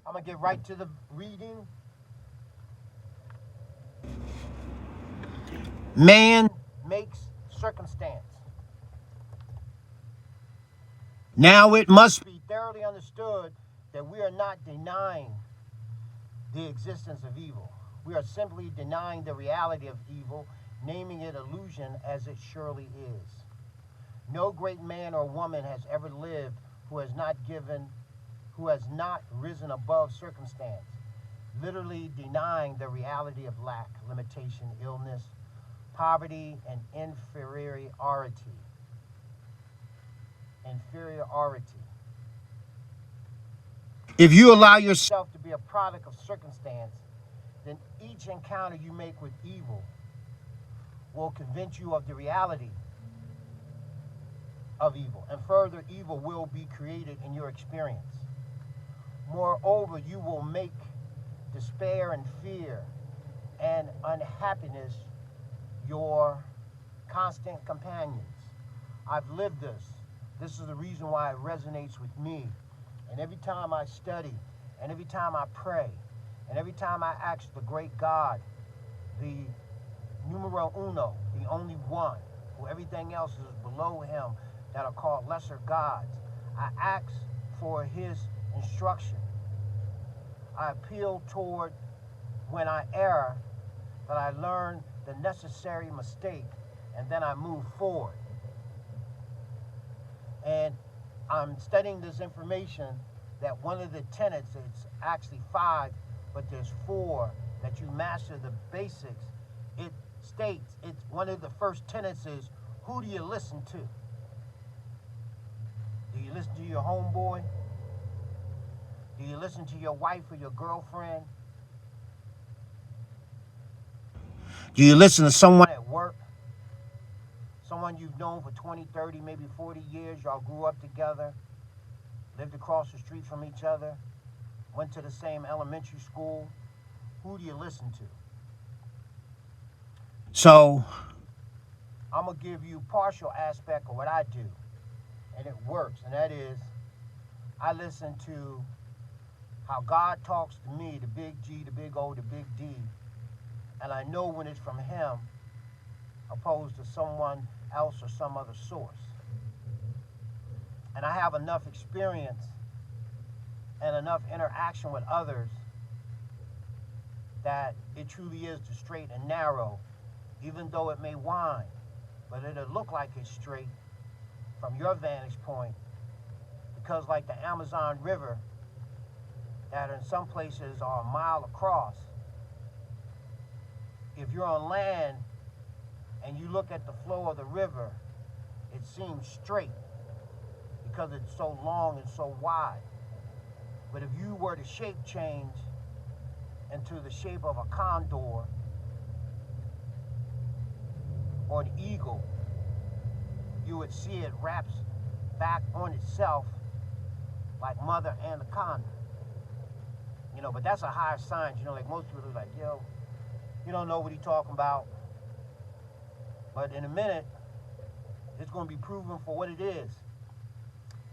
I'm going to get right to the reading. Man makes circumstance. Now it must be thoroughly understood that we are not denying the existence of evil. We are simply denying the reality of evil, naming it illusion as it surely is. No great man or woman has ever lived who has not risen above circumstance, literally denying the reality of lack, limitation, illness, poverty, and inferiority. If you allow yourself to be a product of circumstance, then each encounter you make with evil will convince you of the reality of evil, and further evil will be created in your experience. Moreover, you will make despair and fear and unhappiness your constant companions. I've lived this. This is the reason why it resonates with me. And every time I study, and every time I pray, and every time I ask the great God, the numero uno, the only one, who everything else is below him, that are called lesser gods, I ask for his instruction. I appeal toward when I err, that I learn the necessary mistake, and then I move forward. And I'm studying this information that one of the tenets, it's actually 5, but there's 4, that you master the basics. It states, it's one of the first tenets is, who do you listen to? Do you listen to your homeboy? Do you listen to your wife or your girlfriend? Do you listen to someone at work? Someone you've known for 20, 30, maybe 40 years. Y'all grew up together, lived across the street from each other, went to the same elementary school. Who do you listen to? So, I'm going to give you partial aspect of what I do, and it works, and that is, I listen to how God talks to me, the big G, the big O, the big D, and I know when it's from him opposed to someone else or some other source. And I have enough experience and enough interaction with others that it truly is the straight and narrow, even though it may wind, but it'll look like it's straight from your vantage point, because like the Amazon River, that in some places are a mile across, if you're on land and you look at the flow of the river, it seems straight because it's so long and so wide. But if you were to shape change into the shape of a condor or an eagle, you would see it wraps back on itself like mother anaconda. You know, but that's a higher science. You know, like most people are like, yo, you don't know what he's talking about. But in a minute, it's going to be proven for what it is.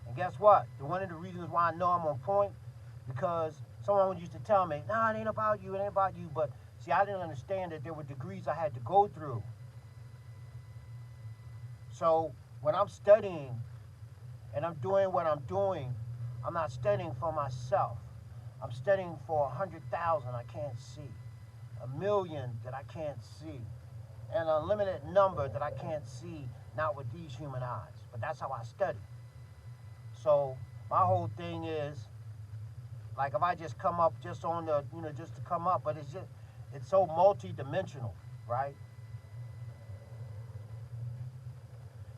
And guess what? One of the reasons why I know I'm on point, because someone used to tell me, nah, it ain't about you, it ain't about you. But see, I didn't understand that there were degrees I had to go through. So when I'm studying and I'm doing what I'm doing, I'm not studying for myself. I'm studying for 100,000 I can't see, 1,000,000 that I can't see, and an unlimited number that I can't see, not with these human eyes. But that's how I study. So my whole thing is, like, if I just come up just on the, just to come up, but it's so multi-dimensional, right?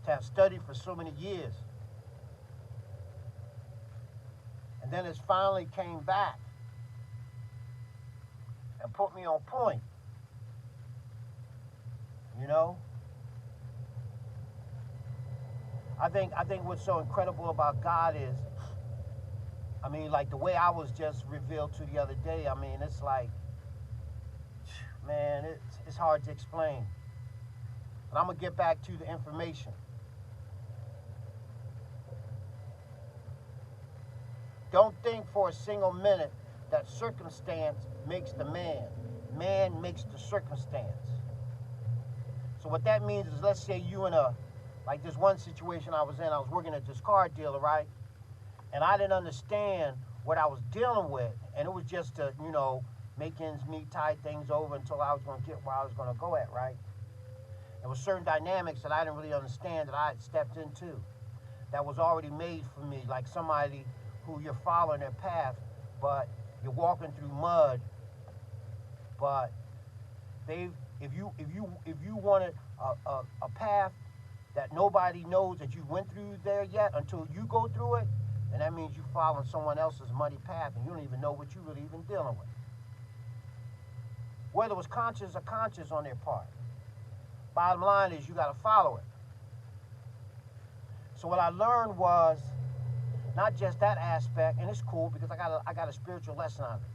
To have studied for so many years. And then it finally came back and put me on point. You know? I think what's so incredible about God is, I mean, like the way I was just revealed to the other day, I mean, it's like, man, it's hard to explain. But I'm going to get back to the information. Don't think for a single minute that circumstance makes the man. Man makes the circumstance. So what that means is, let's say you in like this one situation I was in, I was working at this car dealer, right? And I didn't understand what I was dealing with. And it was just to, make ends meet, tide things over until I was going to get where I was going to go at, right? There were certain dynamics that I didn't really understand that I had stepped into that was already made for me, like somebody who you're following their path, but you're walking through mud, but if you wanted a path that nobody knows that you went through there yet until you go through it, then that means you're following someone else's muddy path and you don't even know what you're really even dealing with. Whether it was conscious or conscious on their part. Bottom line is you got to follow it. So what I learned was not just that aspect, and it's cool because I got a spiritual lesson out of it.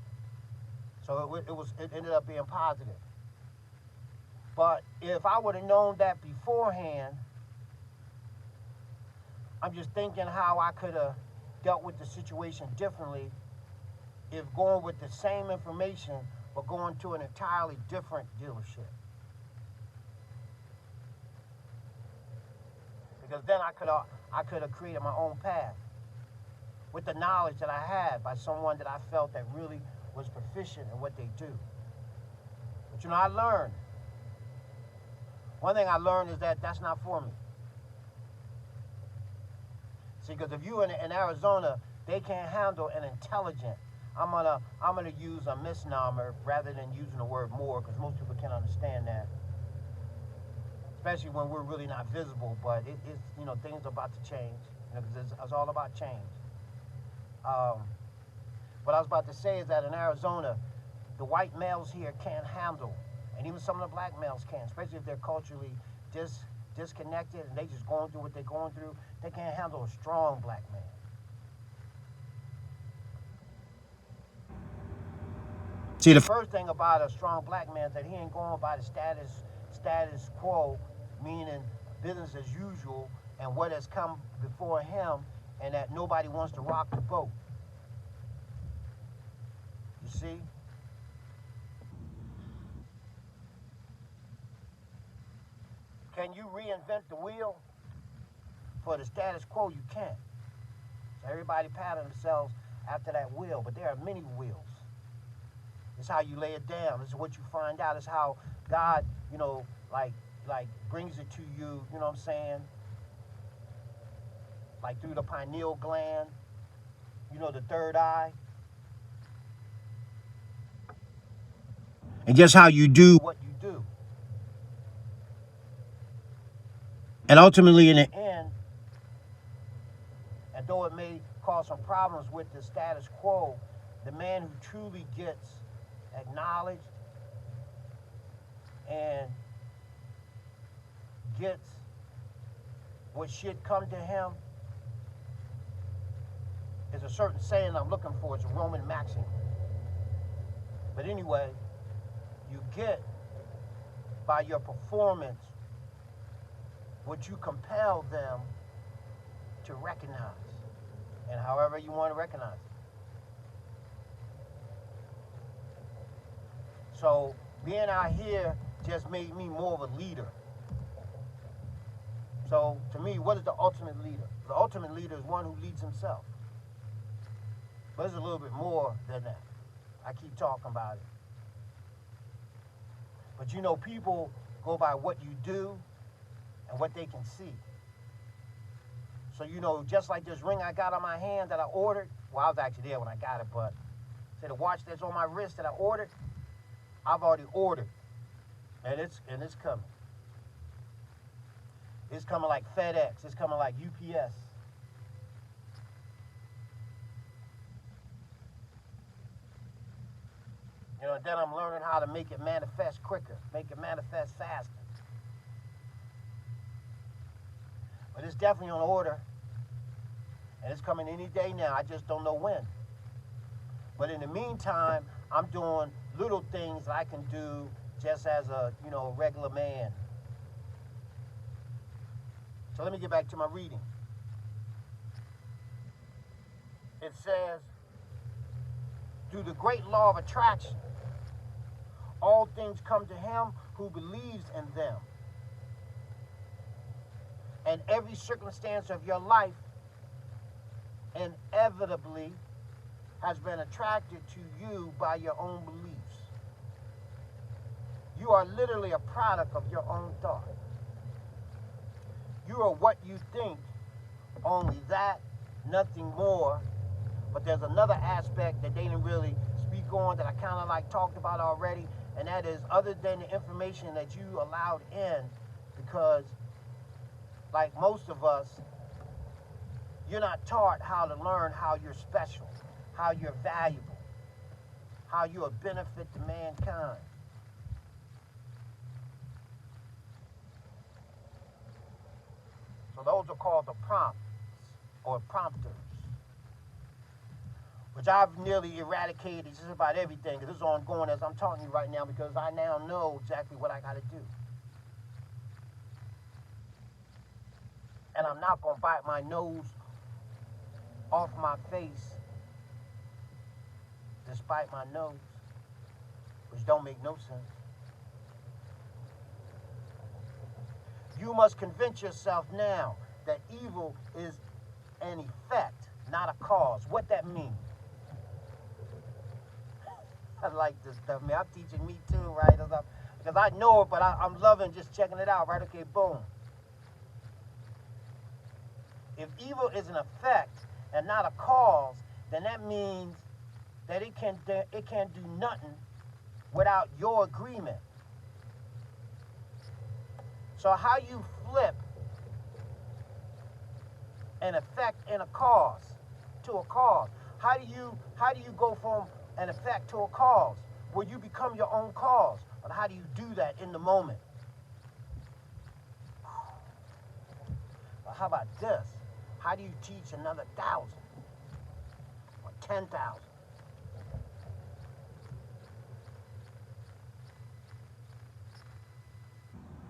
So it ended up being positive. But if I would have known that beforehand, I'm just thinking how I could have dealt with the situation differently if going with the same information but going to an entirely different dealership. Because then I could have created my own path with the knowledge that I had by someone that I felt that really was proficient in what they do. But I learned. One thing I learned is that that's not for me. See, because if you in Arizona, they can't handle an intelligent. I'm gonna use a misnomer rather than using the word more, because most people can't understand that. Especially when we're really not visible, but it's things are about to change. Because it's all about change. What I was about to say is that in Arizona, the white males here can't handle, and even some of the black males can, especially if they're culturally disconnected and they just going through what they're going through. They can't handle a strong black man. See, the first thing about a strong black man is that he ain't going by the status quo, meaning business as usual, and what has come before him, and that nobody wants to rock the boat. You see? Can you reinvent the wheel? For the status quo, you can't. So everybody pattern themselves after that wheel, but there are many wheels. It's how you lay it down. This is what you find out. It's how God, like brings it to you, you know what I'm saying? Like through the pineal gland, the third eye. And just how you do what you do. And ultimately, in the end, and though it may cause some problems with the status quo, the man who truly gets acknowledged and gets what should come to him is a certain saying I'm looking for. It's a Roman maxim. But anyway, you get by your performance what you compel them to recognize, and however you want to recognize it. So being out here just made me more of a leader. So to me, what is the ultimate leader? The ultimate leader is one who leads himself. But it's a little bit more than that. I keep talking about it. But people go by what you do and what they can see. So just like this ring I got on my hand that I ordered, well, I was actually there when I got it, but say the watch that's on my wrist that I ordered, I've already ordered, and it's coming. It's coming like FedEx. It's coming like UPS. And then I'm learning how to make it manifest quicker, make it manifest faster. But it's definitely on order, and it's coming any day now. I just don't know when. But in the meantime, I'm doing little things I can do just as a regular man. So let me get back to my reading. It says, through the great law of attraction, all things come to him who believes in them. And every circumstance of your life inevitably has been attracted to you by your own beliefs. You are literally a product of your own thought. You are what you think, only that, nothing more. But there's another aspect that they didn't really speak on that I kind of like talked about already, and that is other than the information that you allowed in, because like most of us, you're not taught how to learn how you're special, how you're valuable, how you're a benefit to mankind. So those are called the prompts or prompters, which I've nearly eradicated just about everything, because this is ongoing as I'm talking to you right now, because I now know exactly what I got to do. And I'm not going to bite my nose off my face despite my nose, which don't make no sense. You must convince yourself now that evil is an effect, not a cause. What that means? I like this stuff, man. I'm teaching me too, right? Because I know it, but I'm loving just checking it out, right? Okay, boom. If evil is an effect and not a cause, then that means that it can do nothing without your agreement. So how you flip an effect and a cause to a cause? How do you go from an effect to a cause? Well, you become your own cause. But how do you do that in the moment? Well, how about this? How do you teach another 1,000 or 10,000?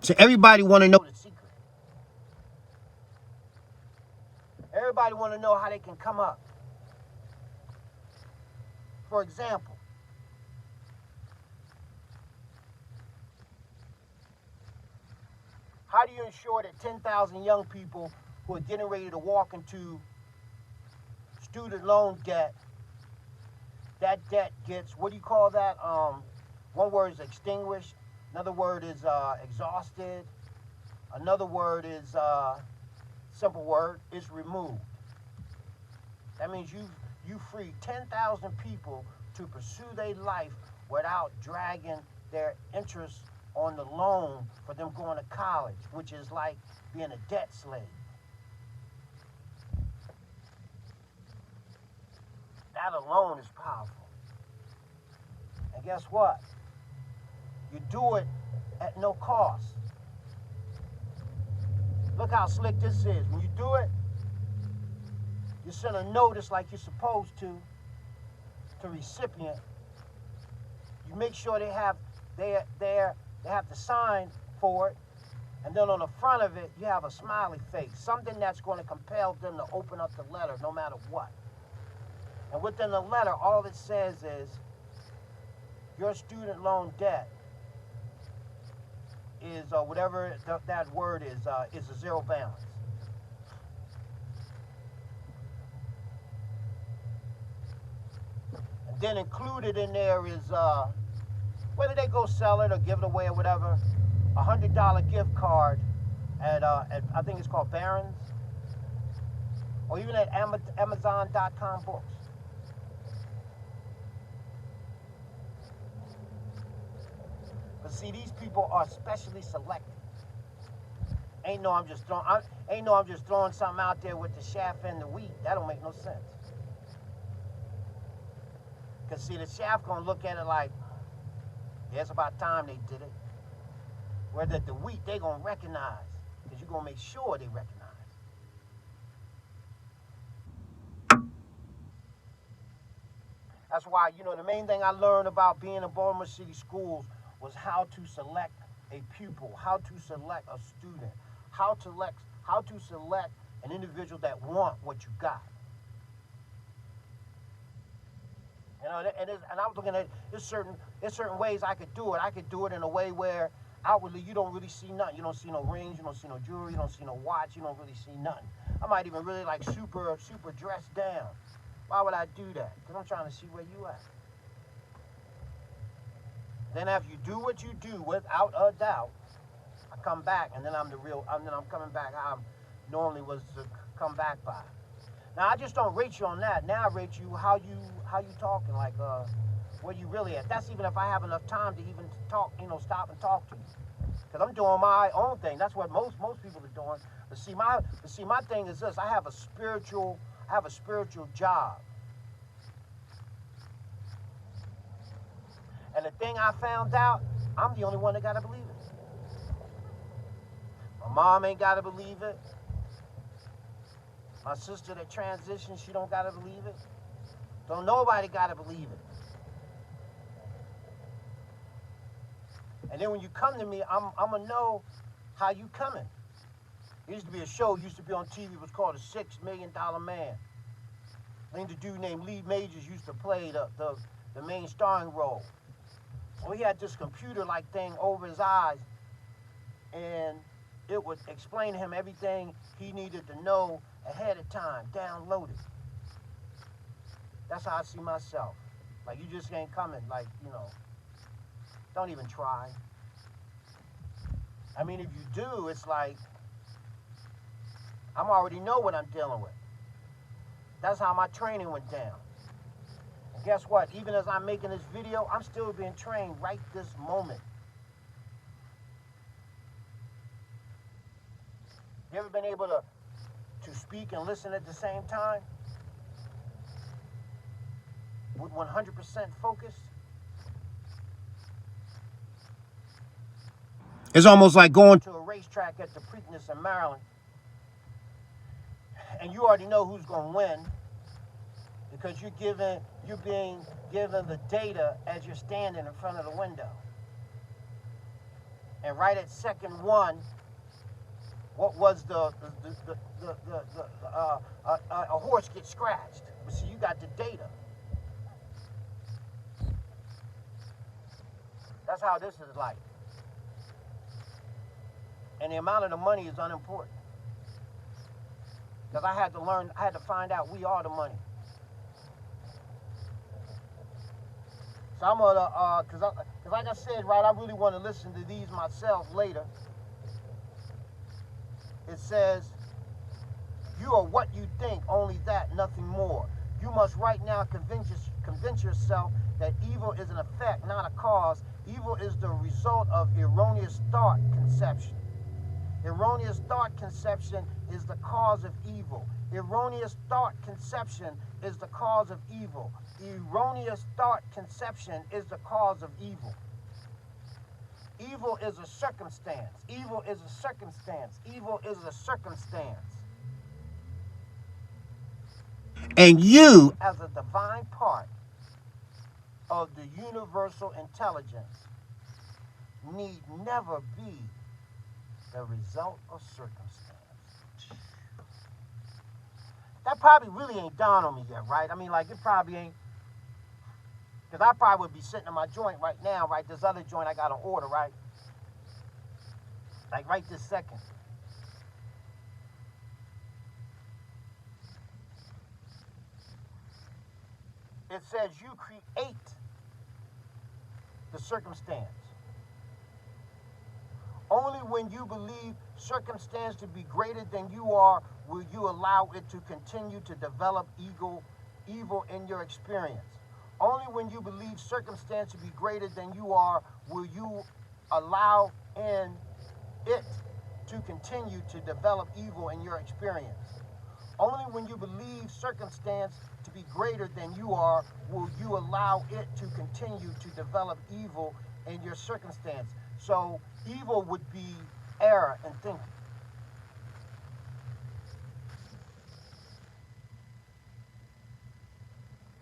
So everybody want to know the secret. Everybody want to know how they can come up. For example, how do you ensure that 10,000 young people who are getting ready to walk into student loan debt, that debt gets, what do you call that? One word is extinguished. Another word is exhausted. Another word is, simple word, is removed. That means you free 10,000 people to pursue their life without dragging their interest on the loan for them going to college, which is like being a debt slave. That alone is powerful. And guess what? You do it at no cost. Look how slick this is. When you do it, you send a notice like you're supposed to recipient. You make sure they have to sign for it, and then on the front of it you have a smiley face, something that's going to compel them to open up the letter no matter what. And within the letter, all it says is your student loan debt is whatever that word is a zero balance. And then included in there is whether they go sell it or give it away or whatever, $100 gift card at I think it's called Barron's, or even at Amazon.com books. But see, these people are specially selected. Ain't no I'm just throwing something out there with the shaft and the wheat. That don't make no sense. Cause see, the shaft gonna look at it like, yeah, it's about time they did it. Whether the wheat they gonna recognize, cause you're gonna make sure they recognize. That's why, the main thing I learned about being in Baltimore City schools was how to select a pupil, how to select a student, how to select an individual that want what you got. You know, and I was looking at there's certain ways I could do it. I could do it in a way where outwardly you don't really see nothing. You don't see no rings, you don't see no jewelry, you don't see no watch, you don't really see nothing. I might even really like super dressed down. Why would I do that? Because I'm trying to see where you at. Then after you do what you do, without a doubt, I come back, and then I'm coming back how I normally was to come back by. Now I just don't rate you on that. Now I rate you how you talking, like where you really at. That's even if I have enough time to even talk, stop and talk to you. Because I'm doing my own thing. That's what most people are doing. But see, my thing is this: I have a spiritual job. And the thing I found out, I'm the only one that gotta believe it. My mom ain't gotta believe it. My sister that transitioned, she don't gotta believe it. Don't nobody gotta believe it. And then when you come to me, I'm gonna know how you coming. There used to be a show, used to be on TV, it was called The $6 Million Man. I think the dude named Lee Majors used to play the main starring role. Well, he had this computer-like thing over his eyes, and it would explain to him everything he needed to know ahead of time, downloaded. That's how I see myself. Like, you just ain't coming, like, don't even try. I mean, if you do, it's like, I already know what I'm dealing with. That's how my training went down. And guess what? Even as I'm making this video, I'm still being trained right this moment. You ever been able to speak and listen at the same time? With 100% focus? It's almost like going to a racetrack at the Preakness in Maryland, and you already know who's going to win because you're being given the data as you're standing in front of the window. And right at second one, what was a horse gets scratched. But see, you got the data. That's how this is like. And the amount of the money is unimportant. Because I had to find out we are the money. So I'm gonna, cause like I said, right, I really want to listen to these myself later. It says, you are what you think, only that, nothing more. You must right now convince yourself that evil is an effect, not a cause. Evil is the result of erroneous thought conception. Erroneous thought conception is the cause of evil. Erroneous thought conception is the cause of evil. Erroneous thought conception is the cause of evil. Evil is a circumstance. Evil is a circumstance. Evil is a circumstance. And you, as a divine part of the universal intelligence, need never be the result of circumstance. That probably really ain't dawned on me yet, right? I mean, like, it probably ain't. Because I probably would be sitting in my joint right now, right? This other joint I got to order, right? Like right this second. It says you create the circumstance. Only when you believe circumstance to be greater than you are will you allow it to continue to develop evil in your experience. Only when you believe circumstance to be greater than you are will you allow in it to continue to develop evil in your experience. Only when you believe circumstance to be greater than you are will you allow it to continue to develop evil in your circumstance. So evil would be error in thinking.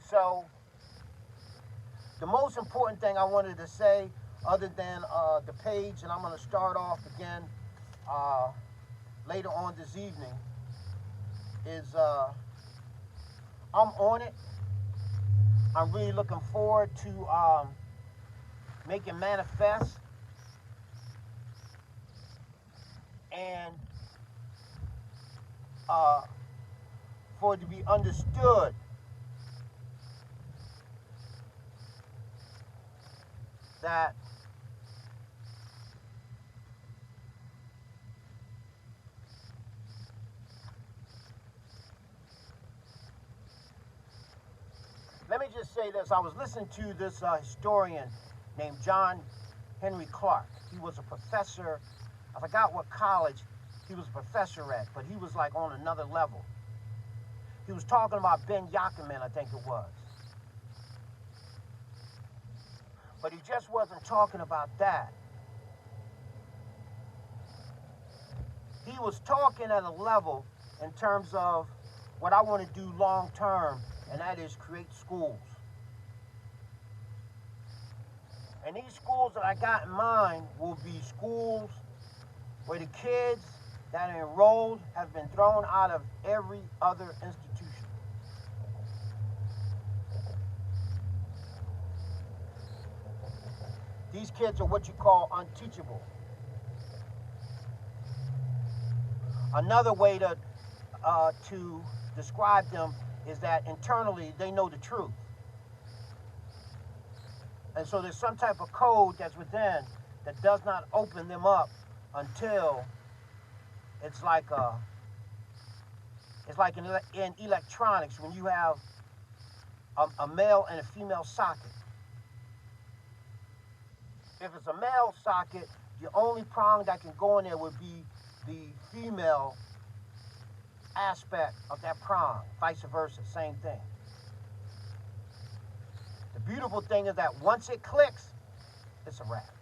So the most important thing I wanted to say, other than the page, and I'm going to start off again later on this evening, is I'm on it. I'm really looking forward to making manifest and for it to be understood that let me just say this. I was listening to this historian named John Henry Clark. He was a professor. I forgot what college he was a professor at, but he was like on another level. He was talking about Ben Yakiman, I think it was. But he just wasn't talking about that. He was talking at a level in terms of what I want to do long term, and that is create schools. And these schools that I got in mind will be schools where the kids that are enrolled have been thrown out of every other institution. These kids are what you call unteachable. Another way to describe them is that internally they know the truth. And so there's some type of code that's within that does not open them up until it's like in electronics when you have a male and a female socket. If it's a male socket, the only prong that can go in there would be the female aspect of that prong, vice versa, same thing. The beautiful thing is that once it clicks, it's a wrap.